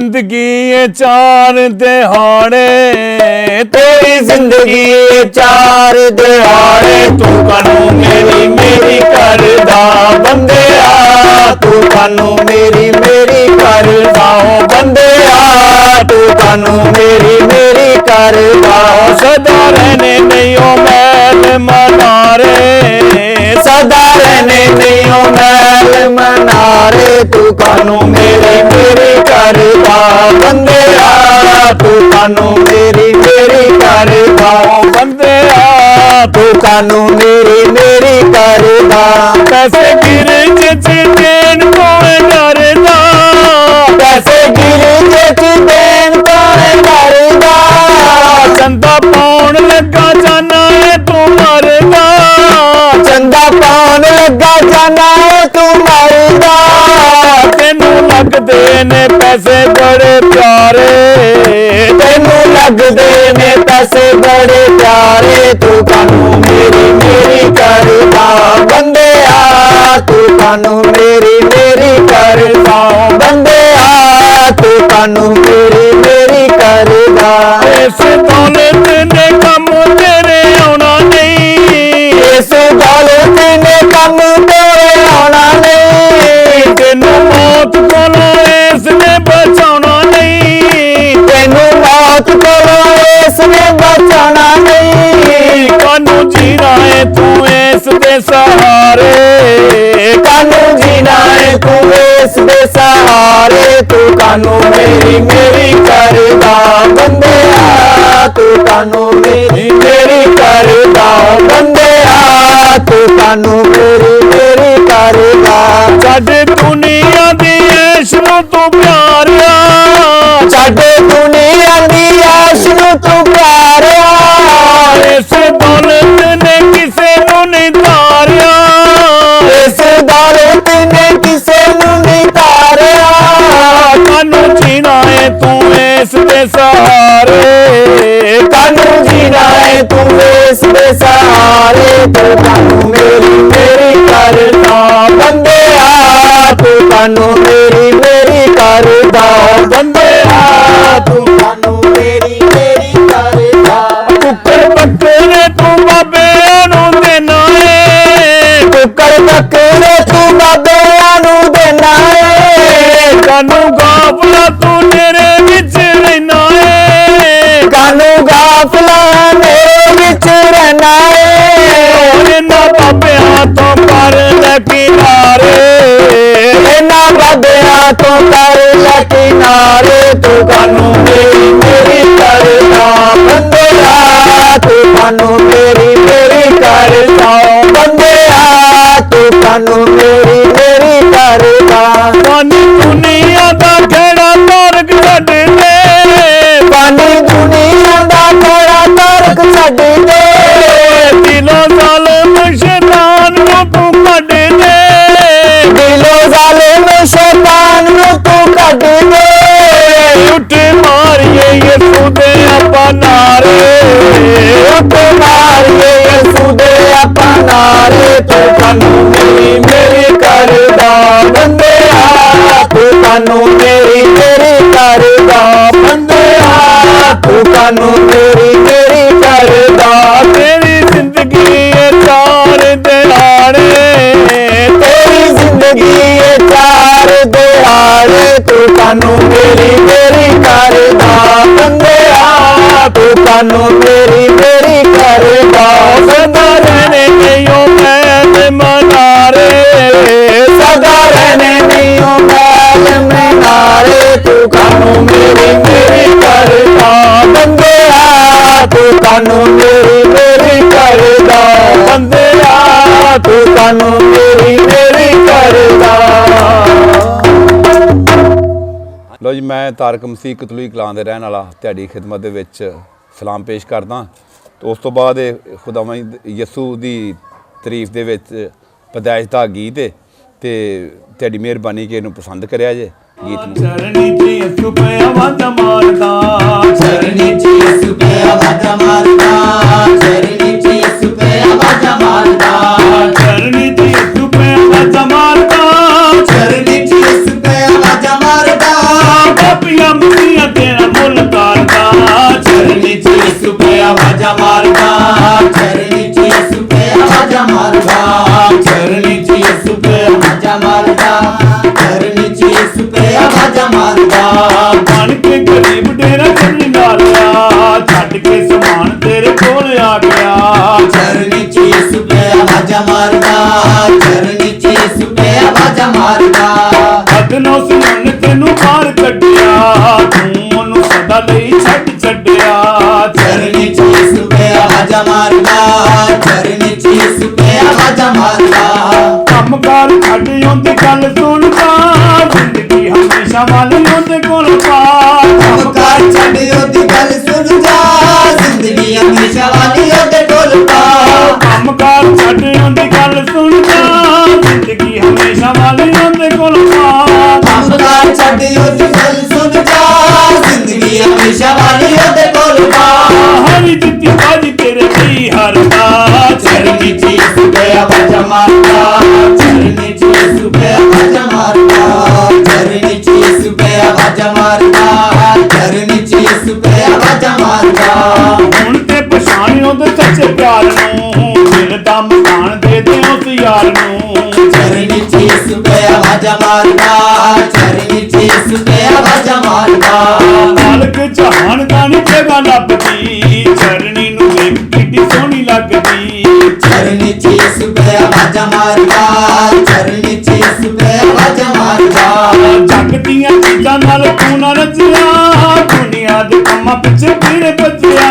जिंदगी ये चार दिहाड़े, तेरी जिंदगी ये चार दिहाड़े, तू कानू मेरी मेरी करदा बंदे आ, तू कानू मेरी मेरी करदा बंदे आ, तू कानू मेरी मेरी करदा। सदा रहने नहीं ओ मैल मनारे, सदा रहने नहीं ओ मैल मनारे, तू कानू मेरी मेरी करदा बंदे आ, तू कानू मेरी मेरी करदा बंदे आ तू कानू मेरी मेरी करदा। पैसे गिर जिची देन कोई डरदा, पैसे गिर जिची देन कोई डरदा, चंदा पाउन लगा जाना है तू मरदा, चंदा पाउन लगा जाना है तू मरदा। तेनू लगदे ने पैसे बड़े प्यारे, तेनू लगदे ने पैसे बड़े प्यारे, तू कानू मेरी मेरी करदा बंदे आ, तू कानू मेरी मेरी करदा बंदे आ, तू कानू मेरी मेरी करदा। इस दौलत ने कम तेरे आना नहीं, इस दौलत ने कम तेरे आना नहीं, तेनू मौत कोलों इसने बचाना नहीं, तेनू मौत कोलों इसने बचाना नहीं। कानू जीना है तू इस दे सहारे, कानू जीना है तू इस दे सहारे, तू कानू मेरी मेरी करदा बंदे आ, तू कानू मेरी मेरी करदा बंदे आ, तू कानू मेरी मेरी करदा। छड्ड दुनिया दी ऐश नूं तू प्यारिया, छड्ड दुनिया दी ऐश नूं तू प्यारिया, इस दौलत ने किसे नूं नहीं तारिया, इस दौलत ने किसे नूं नहीं तारिया। कानू जीना है तू इस दे सहारे, कानू जीना है तू इस दे सहारे, तू कानू मेरी मेरी करदा बंदे आ, तू कानू मेरी मेरी करदा बंदे आ, तू कानू मेरी मेरी करदा। कुकर बकरे तू बाबे नूं देना है, कुकर बकरे तू बाबਿਆਂ ਨੂੰ ਦੇਣਾ ਏ, कानू गाफला तू तेरे विच रहना है, ਕਾਨੂੰ ਗਾਫਲਾ ਮੇਰੇ ਵਿੱਚ ਰਹਿਣਾ ਏ। इन्हां बाबियां तो पर ले किनारे, ਇਹਨਾਂ ਬਾਬਿਆਂ ਤੋਂ ਕਰ ਲੈ ਕਿਨਾਰੇ, ਤੂੰ ਕਾਨੂੰ ਮੇਰੀ ਮੇਰੀ ਕਰਦਾ ਬੰਦੇ ਆ, ਤੂੰ ਕਾਨੂੰ ਮੇਰੀ ਮੇਰੀ ਕਰਦਾ ਬੰਦੇ ਆ, ਤੂੰ ਕਾਨੂੰ ਮੇਰੀ ਮੇਰੀ ਕਰਦਾ। पानी दुनिया दा खेड़ा तारक छड्ड दे, ਪਾਣੀ ਦੁਨੀਆ ਦਾ ਖੜਾ ਤਰਕ ਛੱਡ ਦੇ, दिलों ज़ालिम शैतान नूं तू कढ दे, ਦਿਲੋਂ ਜ਼ਾਲਿਮ ਸ਼ੈਤਾਨ ਨੂੰ ਤੂੰ ਕੱਢ ਦੇ। उठ मारिए यसू दे अपा नारे, ਉੱਠ ਮਾਰੀਏ ਯਿਸੂ ਦੇ ਆਪਾਂ ਨਾਰੇ, ਤੂੰ ਕਾਨੂੰ ਮੇਰੀ ਮੇਰੀ ਕਰਦਾ ਬੰਦੇ ਆ, ਤੂੰ ਕਾਨੂੰ ਮੇਰੀ ਮੇਰੀ ਕਰਦਾ ਬੰਦੇ ਆ, ਤੂੰ ਕਾਨੂੰ ਮੇਰੀ ਮੇਰੀ ਕਰਦਾ। तेरी जिंदगी ये चार दिहाड़े, तेरी जिंदगी ये चार दिहाड़े, तू कानू मेरी मेरी करदा बंदे आ, तू कानू मेरी मेरी करदा सदा रहने नहीं मैल मनारे, सदा रहने नहीं ओ मैल मनारे, तू कानू मेरी मेरी करदा बंदे आ, तू कानू मेरी मेरी करदा बंदे आ, तू कानू मेरी मेरी करदा। ਲੋ ਜੀ, ਮੈਂ ਤਾਰਕ ਮਸੀਹ ਕਤਲੂਈ ਕਲਾਂ ਦੇ ਰਹਿਣ ਵਾਲਾ ਤੁਹਾਡੀ ਖਿਦਮਤ ਦੇ ਵਿੱਚ ਸਲਾਮ ਪੇਸ਼ ਕਰਦਾ। ਤੇ ਉਸ ਤੋਂ ਬਾਅਦ ਇਹ ਖੁਦਾਵੰਦ ਯਿਸੂ ਦੀ ਤਾਰੀਫ ਦੇ ਵਿੱਚ ਪਦਾਇਸ਼ ਦਾ ਗੀਤ ਹੈ, ਤੇ ਤੁਹਾਡੀ ਮਿਹਰਬਾਨੀ ਕਿ ਇਹਨੂੰ ਪਸੰਦ ਕਰਿਆ ਜੇ ਗੀਤ ਨੂੰ। ਚਰਨੀ ਚ ਯਿਸੂ ਪਿਆ ਆਵਾਜ਼ਾਂ ਮਾਰਦਾ, ਚਰਨੀ ਚ ਯਿਸੂ ਪਿਆ ਆਵਾਜ਼ਾਂ ਮਾਰਦਾ, ਚਰਨੀ ਚ ਯਿਸੂ ਪਿਆ ਆਵਾਜ਼ਾਂ ਮਾਰਦਾ, ਚਰਨੀ ਚ ਯਿਸੂ ਪਿਆ ਆਵਾਜ਼ਾਂ ਮਾਰਦਾ, ਚਰਨੀ ਚ ਯਿਸੂ ਪਿਆ ਆਵਾਜ਼ਾਂ ਮਾਰਦਾ, ਮੰਗੀਆਂ ਮੰਗੀਆਂ ਤੇਰਾ ਮੁੱਲ ਤਾਰਦਾ ਚਰਨੀ ਚ ਯਿਸੂ ਪਿਆ ਆਵਾਜ਼ਾਂ ਮਾਰਦਾ ਚਰਨੀ ਚ ਯਿਸੂ ਪਿਆ ਆਵਾਜ਼ਾਂ ਮਾਰਦਾ ਚਰਨੀ ਚ ਯਿਸੂ ਪਿਆ ਆਵਾਜ਼ਾਂ ਮਾਰਦਾ ਚਰਨੀ ਚ ਯਿਸੂ ਪਿਆ ਆਵਾਜ਼ਾਂ ਮਾਰਦਾ ਬਣ ਕੇ ਗਰੀਬ ਡੇਰਾ ਚੰਨੀ ਡਾਲਿਆ ਛੱਡ ਕੇ ਸਮਾਨ ਤੇਰੇ ਕੋਲ ਆ ਗਿਆ ਚਰਨੀ ਚ ਯਿਸੂ ਪਿਆ ਆਵਾਜ਼ਾਂ ਮਾਰਦਾ ਚਰਨੀ ਚ ਯਿਸੂ ਪਿਆ ਆਵਾਜ਼ਾਂ ਮਾਰਦਾ ਅਗਨੋਂ ਸੁਣ ਤੈਨੂੰ ਬਾਹਰ ਕੱਢਿਆ ਤੂੰ ਉਹਨੂੰ ਸਦਾ ਲਈ ਛੱਡ ਛੱਡਿਆ ਚਰਨੀ ਚ ਯਿਸੂ ਪਿਆ ਆਵਾਜ਼ਾਂ ਮਾਰਦਾ ਚਰਨੀ ਚ ਯਿਸੂ ਪਿਆ ਆਵਾਜ਼ਾਂ ਮਾਰਦਾ ਕੰਮ ਕਾਰ ਛੱਡ ਉਹਦੀ ਗੱਲ ਸੁਣਦਾ ਜ਼ਿੰਦਗੀ ਹਮੇਸ਼ਾ ਵਾਲੀ ਉਹਦੇ ਕੋਲ ਪਾ ਕੰਮਕਾਰ ਛੱਡ ਉਹਦੀ ਗੱਲ ਸੁਣ ਜਾ ਜ਼ਿੰਦਗੀ ਹਮੇਸ਼ਾ ਵਾਲੀ ਉਹਦੇ ਕੋਲ ਪਾ ਕੰਮ ਕਾਰ ਛੱਡ ਉਹਦੀ ਗੱਲ ਸੁਣਦਾ ਜ਼ਿੰਦਗੀ ਹਮੇਸ਼ਾ ਵਾਲੀ ਉਹਦੇ ਕੋਲ ਪਾ ਕੰਮਕਾਰ ਛੱਡ ਉਹਦੀ ਗੱਲ ਸੁਣ ਜਾ ਜ਼ਿੰਦਗੀ ਹਮੇਸ਼ਾ ਵਾਲੀ ਉਹਦੇ ਕੋਲ ਪਾ ਹਰੀ ਜਿੱਤੀ ਬਾਜੀ ਤੇਰੇ ਲਈ ਹਰਦਾ ਚਰਨੀ ਚ ਯਿਸੂ ਪਿਆ ਆਵਾਜ਼ਾਂ ਮਾਰਦਾ ਚਰਨੀ ਚ ਯਿਸੂ ਪਿਆ ਆਵਾਜ਼ਾਂ ਮਾਰਦਾ ਚਰਨੀ ਚ ਯਿਸੂ ਪਿਆ ਆਵਾਜ਼ਾਂ ਮਾਰਦਾ ਚਰਨੀ ਚ ਯਿਸੂ ਪਿਆ ਆਵਾਜ਼ਾਂ ਮਾਰਦਾ ਹੁਣ ਤੇ ਪਛਾਣਿਓ ਤੇ ਸੱਚੇ ਪਿਆਰ ਨੂੰ ਦਿਲ ਦਾ ਮਕਾਨ ਦੇ ਦੇ ਉਸ ਯਾਰ ਨੂੰ ਚਰਨੀ ਚ ਯਿਸੂ ਪਿਆ ਆਵਾਜ਼ਾਂ ਮਾਰਦਾ ਚਰਨੀ ਚ ਯਿਸੂ ਪਿਆ ਆਵਾਜ਼ਾਂ ਮਾਰਦਾ ਮਾਲਕ ਜਹਾਨ ਦਾ ਨੀ ਜਗ੍ਹਾ ਲੱਭਦੀ ਚਰਨੀ ਨੂੰ ਵੇਖ ਕਿੱਡੀ ਸੋਹਣੀ ਲੱਗਦੀ ਚਰਨੀ ਚ ਯਿਸੂ ਪਿਆ ਆਵਾਜ਼ਾਂ ਮਾਰਦਾ ਚਰਨੀ ਚ ਯਿਸੂ ਪਿਆ ਆਵਾਜ਼ਾਂ ਮਾਰਦਾ ਜੱਗ ਦੀਆਂ ਚੀਜ਼ਾਂ ਨਾਲ ਤੂੰ ਨਾ ਰਚਿਆ ਦੁਨੀਆ ਦੇ ਕੰਮਾਂ ਪਿੱਛੇ ਫਿਰੇ ਬੱਜਿਆ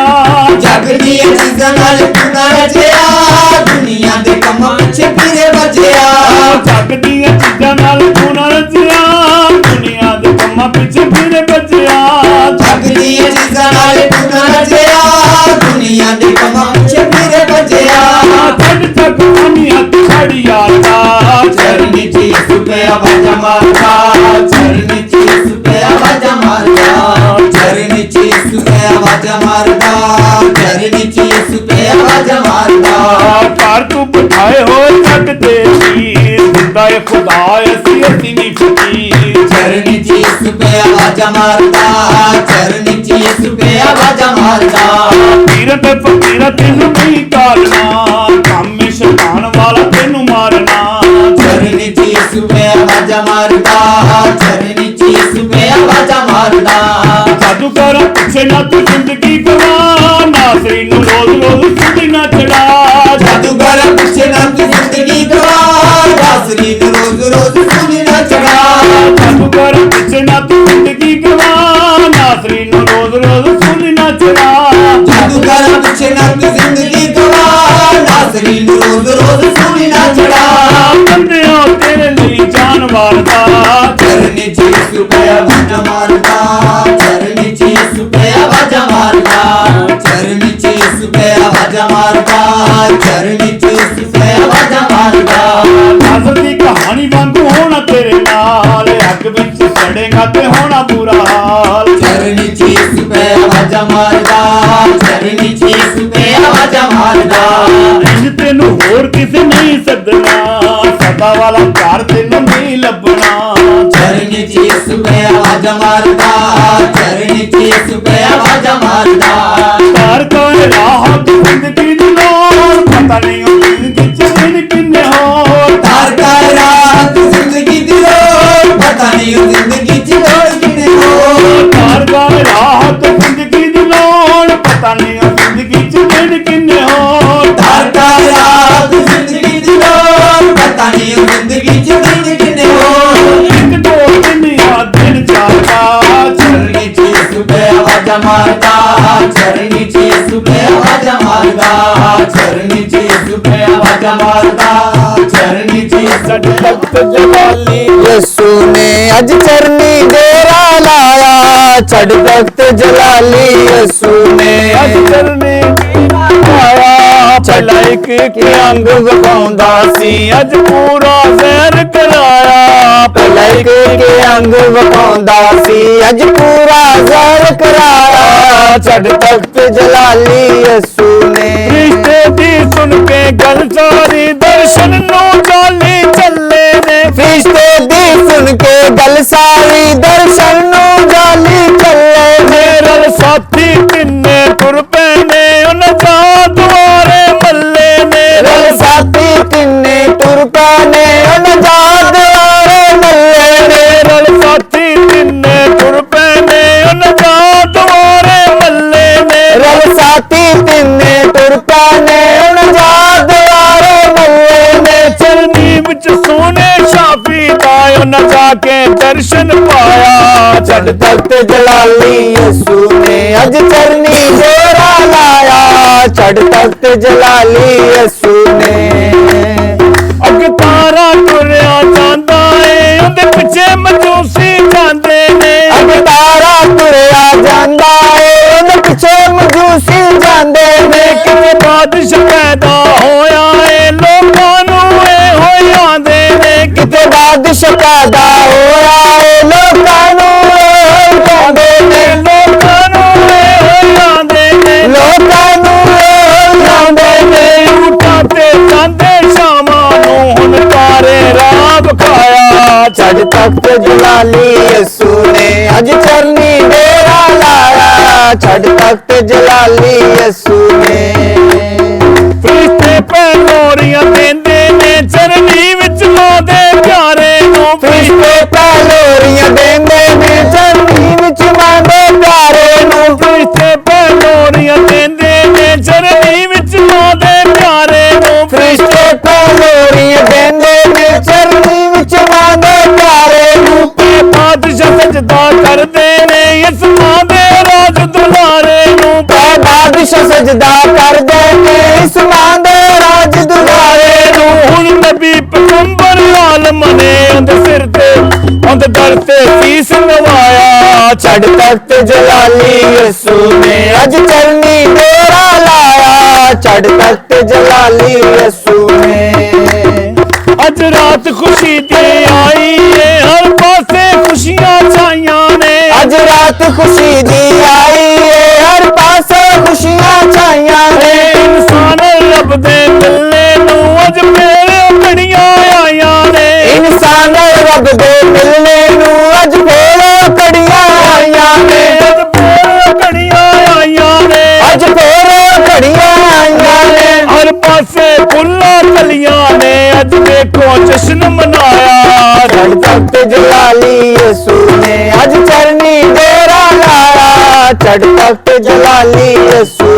ਜੱਗ ਦੀਆਂ ਚੀਜ਼ਾਂ ਨਾਲ ਤੂੰ ਨਾ ਰਚਿਆ ਦੁਨੀਆ ਦੇ ਕੰਮਾਂ ਪਿੱਛੇ ਫਿਰੇ ਬਚਿਆ ਜੱਗ ਦੀਆਂ ਚੀਜ਼ਾਂ ਨਾਲ ਤੂੰ ਨਾ ਰਚਿਆ ਦੁਨੀਆ ਦੇ ਕੰਮਾਂ ਪਿੱਛੇ ਫਿਰੇ ਬੱਜਿਆ ਜੱਗ ਦੀਆਂ ਚੀਜ਼ਾਂ ਨਾਲ ਤੂੰ ਨਾ ਰਚਿਆ ਦੁਨੀਆ ਦੇ ਕੰਮਾਂ ਪਿੱਛੇ ਫਿਰੇ ਬਚਿਆ ਛੱਡ ਤੱਕ ਪਾਣੀ ਹੱਥ ਛੜੀ ਯਾਰਦਾ ਚਰਨੀ ਚ ਯਿਸੂ ਪਿਆ ਆਵਾਜ਼ਾਂ ਮਾਰਦਾ ਚਰਨੀ ਚ ਯਿਸੂ ਪਿਆ ਆਵਾਜ਼ਾਂ ਮਾਰਦਾ ਚਰਨੀ ਚ ਯਿਸੂ ਪਿਆ ਆਵਾਜ਼ਾਂ ਮਾਰਦਾ ਚਰਨੀ ਚ ਯਿਸੂ ਪਿਆ ਆਵਾਜ਼ਾਂ ਮਾਰਦਾ ਘਰ ਤੂੰ ਬਿਠਾਏ ਹੋਏ ਜੱਗ ਦੇ ਵੀਰ ਜਿੰਦਾ ਏ ਖੁਦਾ ਅਸੀਂ ਨਹੀਂ ਫਕੀਰ ਚਰਨੀ ਚ ਯਿਸੂ ਪਿਆ ਆਵਾਜ਼ਾਂ ਮਾਰਦਾ ਚਰਨੀ ਚ ਯਿਸੂ ਪਿਆ ਆਵਾਜ਼ਾਂ ਮਾਰਦਾ ਪੀਰ ਤੇ ਫਕੀਰ ਤੈਨੂੰ ਨਹੀਂ ਕਾਲਣਾ ਕੰਮ ਸ਼ੈਤਾਨ ਵਾਲਾ ਤੈਨੂੰ ਮਾਰਨਾ ਚਰਨੀ ਚ ਯਿਸੂ ਪਿਆ ਆਵਾਜ਼ਾਂ ਮਾਰਦਾ ਚਰਨੀ ਚ ਯਿਸੂ ਪਿਆ ਆਵਾਜ਼ਾਂ ਮਾਰਦਾ ਜਾਦੂ ਕਰ ਪਿੱਛੇ ਨਾ ਤੂੰ ਜ਼ਿੰਦਗੀ ਗਵਾ ਨਾਸਰੀ ਨੂੰ ਰੋਜ਼ ਰੋਜ਼ ਸੁਣੀ ਨਾ ਚੜਾ ਜਾਦੂਗਰ ਪਿੱਛੇ ਨਾ ਤੂੰ ਜ਼ਿੰਦਗੀ ਗਵਾ ਦਾਸਰੀ ਨੂੰ ਰੋਜ਼ ਰੋਜ਼ ਸੁਣੀ ਨਾ ਚੜਾ ਜਾਦੂ ਕਰ ਪਿੱਛੇ ਨਾ ਤੂੰ ਜ਼ਿੰਦਗੀ ਗਵਾ ਨਾਸਰੀ ਨੂੰ ਰੋਜ਼ ਰੋਜ਼ ਸੁਣੀ ਨਾ ਚੜਾ ਜਾਦੂਗਰ ਪਿੱਛੇ ਨਾ ਤੂੰ ਜ਼ਿੰਦਗੀ ਗਵਾ ਦਾਸਰੀ ਨੂੰ ਰੋਜ਼ ਰੋਜ਼ ਸੁਣੀ ਨਾ ਚੜਾ ਬੰਦਿਓ ਤੇਰੇ ਲਈ ਜਾਨ ਵਾਰਦਾ ਚਰਨੀ ਚ ਯਿਸੂ ਪਿਆ ਆਵਾਜ਼ਾਂ ਮਾਰਦਾ ਚਰਨੀ ਚ ਯਿਸੂ ਪਿਆ ਆਵਾਜ਼ਾਂ ਮਾਰਦਾ ਚਰਨੀ ਚ ਯਿਸੂ ਪਿਆ ਆਵਾਜ਼ਾਂ ਮਾਰਦਾ ਚਰਨੀ ਚ ਯਿਸੂ ਪਿਆ ਆਵਾਜ਼ਾਂ ਮਾਰਦਾ ਅਸਲ ਦੀ ਕਹਾਣੀ ਵਾਂਗੂ ਹੋਣਾ ਤੇਰੇ ਨਾਲ ਅੱਗ ਵਿੱਚ ਸੜੇਗਾ ਤੇ ਹੋਣਾ ਬੁਰਾ ਹਾਲ ਚਰਨੀ ਚ ਯਿਸੂ ਪਿਆ ਆਵਾਜ਼ਾਂ ਮਾਰਦਾ ਚਰਨੀ ਚ ਯਿਸੂ ਪਿਆ ਆਵਾਜ਼ਾਂ ਮਾਰਦਾ ਇੰਜ ਤੈਨੂੰ ਹੋਰ ਕਿਸੇ ਨਹੀਂ ਸੱਦਣਾ ਸਦਾ ਵਾਲਾ ਪਿਆਰ ਤੈਨੂੰ ਨਹੀਂ ਲੱਭਣਾ ਚਰਨੀ ਚ ਯਿਸੂ ਪਿਆ ਆਵਾਜ਼ਾਂ ਮਾਰਦਾ ਚਰਨੀ ਚ ਯਿਸੂ ਪਿਆ ਆਵਾਜ਼ਾਂ ਮਾਰਦਾ ਤਾਰ ਕਰ ਰਾਹ ਤੇ ਜ਼ਿੰਦਗੀ ਦੀ ਲੋੜ ਪਤਾ ਨਹੀਂ ਉਹ ਜ਼ਿੰਦਗੀ ਚ ਦਿਨ ਕਿੰਨੇ ਹੋਰ ਤਾਰ ਕਰ ਰਾਤ ਜ਼ਿੰਦਗੀ ਦੀ ਲੋੜ ਪਤਾ ਨਹੀਂ ਉਹ ਜ਼ਿੰਦਗੀ ਚ ਲੋੜ ਕਿਨੇ ਹੋ ਤਾਰ ਕਰ ਰਾਹ ਤੇ ਜ਼ਿੰਦਗੀ ਦੀ ਲੋੜ ਪਤਾ ਨਹੀਂ ਉਹ ਜ਼ਿੰਦਗੀ ਚ ਦਿਨ ਕਿੰਨੇ ਹੋਰ ਤਾਰ ਕਰ ਰਾਤ ਜ਼ਿੰਦਗੀ ਦੀ ਲੋੜ ਪਤਾ ਨਹੀਂ ਉਹ ਜ਼ਿੰਦਗੀ ਚ ਦਿਨ ਕਿਨੇ ਹੋ ਇੱਕ ਦੋ ਦਿਨ ਆ ਦਿਨ ਚਾਹਤਾ ਚਰਨੀ ਚ ਯਿਸੂ ਪਿਆ ਆਵਾਜ਼ਾਂ ਮਾਰਦਾ ਚਰਨੀ ਚ ਯਿਸੂ ਪਿਆ ਆਵਾਜ਼ਾਂ ਮਾਰਦਾ ਚਰਨੀ ਚ ਯਿਸੂ ਪਿਆ ਆਵਾਜ਼ਾਂ ਮਾਰਦਾ ਚਰਨੀ ਚ ਸਾਡੇ ਤਖਤ ਜਲਾਲੀ ਯਿਸੂ ਨੇ ਅੱਜ ਚਰਨੀ ਡੇਰਾ ਲਾਇਆ ਛੱਡ ਤਖਤ ਜਲਾਲੀ ਯਿਸੂ ਨੇ ਅੱਜ ਚਰਨੇ ਆਇਆ ਚਲਾਇਕ ਕੇ ਅੰਗ ਵਿਖਾਉਂਦਾ ਸੀ ਅੱਜ ਪੂਰਾ ਜ਼ਹਿਰ ਕਰਾਇਆ ਭਲਾਈਕ ਕੇ ਅੰਗ ਵਿਖਾਉਂਦਾ ਸੀ ਅੱਜ ਪੂਰਾ ਜ਼ਰ ਕਰਾਇਆ ਛੱਡ ਤਖਤ ਜਲਾਲੀ ਯਿਸੂ ਨੇ ਰਿਸ਼ਤੇ ਦੀ ਸੁਣ ਕੇ ਗੱਲ ਸਾਰੀ ਦਰਸ਼ਨ ਨੂੰ ਚਾਲੀ ਚੱਲੇ ਨੇ ਫਰਿਸ਼ਤੇ ਦੀ ਸੁਣ ਕੇ ਗੱਲ ਸਾਰੀ ਦਰਸ਼ਨ ਨੂੰ ਜਾਲੀ जाके दर्शन पाया छड़ तख्त जलाली यसू ने अज चरनी डेरा लाया छड़ तख्त जलाली यसू ने अग तारा तुरया जांदा ए उहदे पिछे मजूसी जांदे ने अग तारा तुरया जांदा ए उहदे पिछे मजूसी जांदे ने किते बादशाह पैदा होया ए लोकां नूं एहो आंदे ने किते बादशाह पैदा होया ए लोकां नूं एहो आंदे ने लोकां नूं एहो आंदे ने लोकां नूं एहो आंदे ने ऊटां ते जांदे शामां नूं हुण तारे राह विखाया छड़ तख्त जलाली यसू ने अज चरनी डेरा लाया छड़ तख्त जलाली यसू ने फरिश्ते पैलोरियां देंदे ने चरनी विच लांदे प्यारे नूं फरिश्ते पैलोरियां देंदे ने चरनी विच मांदे प्यारे नूं फरिश्ते पैलोरियां देंदे ने चरनी विच लांदे प्यारे नूं फरिश्ते पैलोरियां देंदे ने चरनी विच मांदे प्यारे नूं बादशाह सजदा करदे ने इस मां दे राज दुलारे नूं बादशाह सजदा करदे ने इस मां दे राज दुलारे नूं हुण नबी पैगंबर आलम ने उहदे सिर ते उहदे दर ते सीस नवाया छड़ तख्त जलाली यसू ने अज चरनी डेरा लाया छड़ तख्त जलाली यसू ने अज रात खुशी दी आई है हर पासे खुशियां छाइयां ने अज रात खुशी दी आई है हर पासे खुशियां छाइयां ने इंसान रब दे मिलने नूं अज मेरे घड़ियां आईयां ने इंसान रब दे मिलने नूं अज फेरो कड़ियां आईयां ने अज फेरो घड़ियां आईयां ने अज फेरो कड़ियां आईयां ने हर पासे फुल्लां कलियां ने अज देखो जश्न मनाया छड़ तख्त जलाली यसू ने अज चरनी डेरा लाया छड़ तख्त जलाली यसू